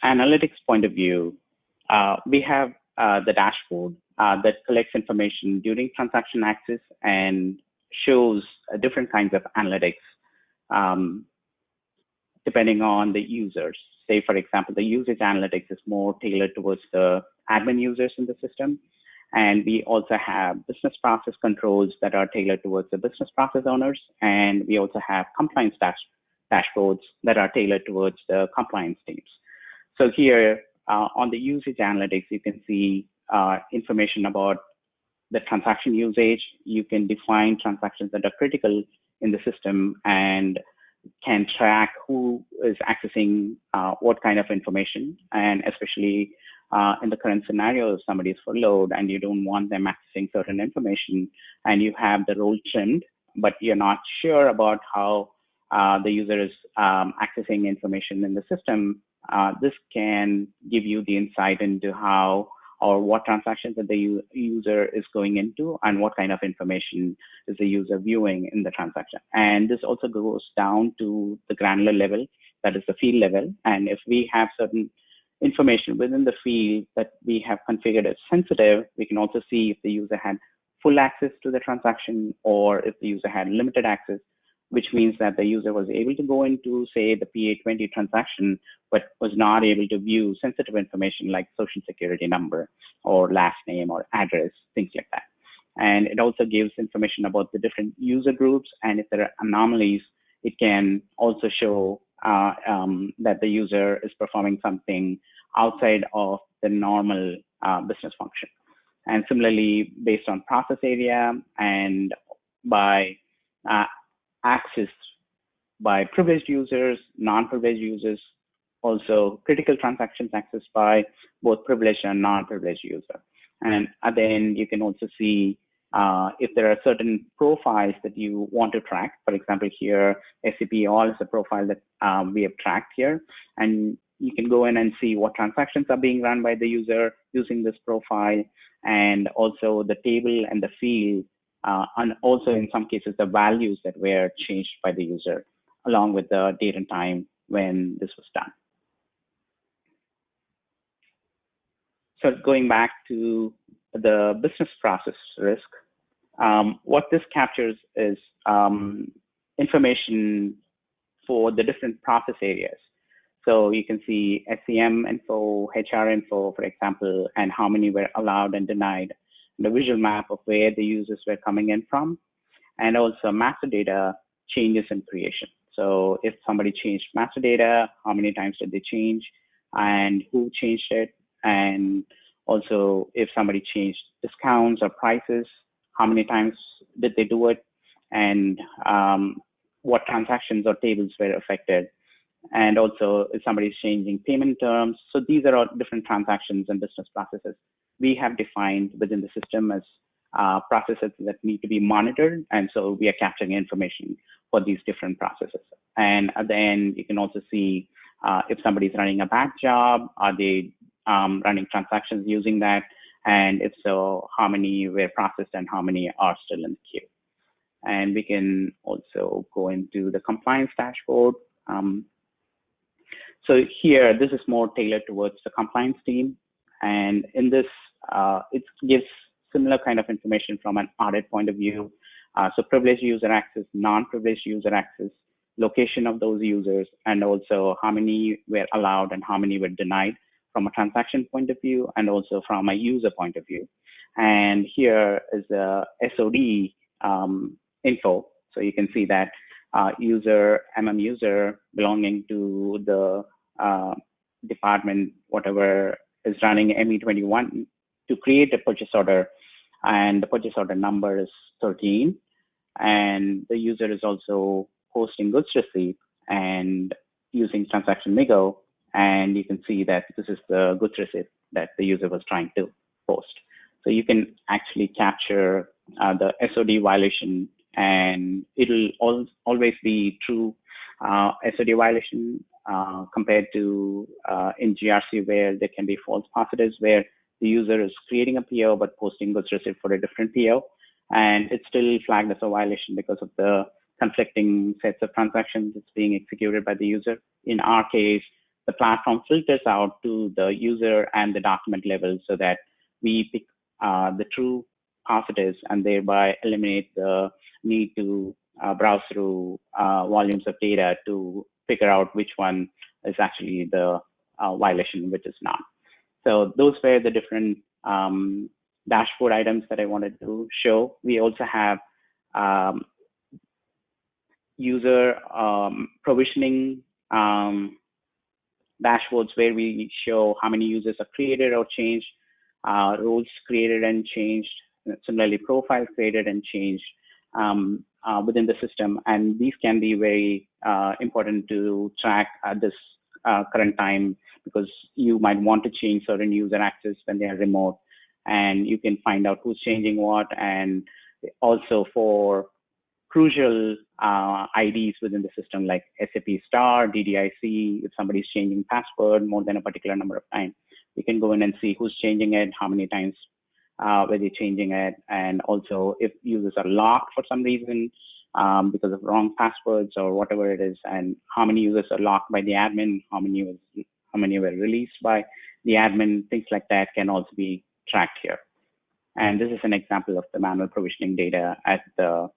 analytics point of view, we have the dashboard that collects information during transaction access and shows different kinds of analytics depending on the users. Say, for example, the usage analytics is more tailored towards the admin users in the system. And we also have business process controls that are tailored towards the business process owners. And we also have compliance dashboards that are tailored towards the compliance teams. So here on the usage analytics, you can see information about the transaction usage. You can define transactions that are critical in the system and can track who is accessing what kind of information. And especially in the current scenario, if somebody is furloughed and you don't want them accessing certain information and you have the role trimmed, but you're not sure about how the user is accessing information in the system, this can give you the insight into how or what transactions that the user is going into and what kind of information is the user viewing in the transaction. And this also goes down to the granular level, that is the field level. And if we have certain information within the field that we have configured as sensitive, we can also see if the user had full access to the transaction or if the user had limited access, which means that the user was able to go into, say, the PA20 transaction, but was not able to view sensitive information like social security number or last name or address, things like that. And it also gives information about the different user groups. And if there are anomalies, it can also show that the user is performing something outside of the normal business function. And similarly, based on process area and by access by privileged users, non-privileged users, also critical transactions accessed by both privileged and non-privileged user. And then you can also see if there are certain profiles that you want to track. For example, here, SAP All is a profile that we have tracked here. And you can go in and see what transactions are being run by the user using this profile, and also the table and the field, and also in some cases, the values that were changed by the user, along with the date and time when this was done. So going back to the business process risk, what this captures is information for the different process areas. So you can see SCM info, HR info, for example, and how many were allowed and denied, the visual map of where the users were coming in from, and also master data changes and creation. So if somebody changed master data, how many times did they change and who changed it? And also if somebody changed discounts or prices, how many times did they do it? And what transactions or tables were affected? And also if somebody's changing payment terms. So these are all different transactions and business processes we have defined within the system as processes that need to be monitored. And so we are capturing information for these different processes. And at the end, you can also see if somebody's running a bad job, are they running transactions using that? And if so, how many were processed and how many are still in the queue? And we can also go into the compliance dashboard. So here, this is more tailored towards the compliance team. And in this, it gives similar kind of information from an audit point of view. So privileged user access, non-privileged user access, location of those users, and also how many were allowed and how many were denied from a transaction point of view, and also from a user point of view. And here is the SOD info. So you can see that user, user belonging to the department, whatever is running ME21 to create a purchase order, and the purchase order number is 13. And the user is also posting goods receipt and using transaction Migo. And you can see that this is the goods receipt that the user was trying to post. So you can actually capture the SOD violation, and it'll always be true SOD violation compared to in GRC, where there can be false positives, where the user is creating a PO but posting goods receipt for a different PO, and it's still flagged as a violation because of the conflicting sets of transactions that's being executed by the user. In our case, the platform filters out to the user and the document level so that we pick the true positives and thereby eliminate the need to browse through volumes of data to figure out which one is actually the violation, which is not. So those were the different dashboard items that I wanted to show. We also have user provisioning dashboards where we show how many users are created or changed, roles created and changed, similarly profiles created and changed within the system. And these can be very important to track at this current time, because you might want to change certain user access when they are remote, and you can find out who's changing what. And also for crucial IDs within the system, like SAP star, DDIC, if somebody's changing password more than a particular number of times, you can go in and see who's changing it, how many times were they changing it, and also if users are locked for some reason because of wrong passwords or whatever it is, and how many users are locked by the admin, how many were released by the admin, things like that can also be tracked here. And this is an example of the manual provisioning data at the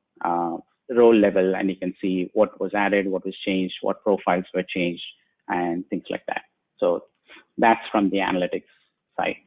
role level, and you can see what was added, what was changed, what profiles were changed, and things like that. So that's from the analytics side.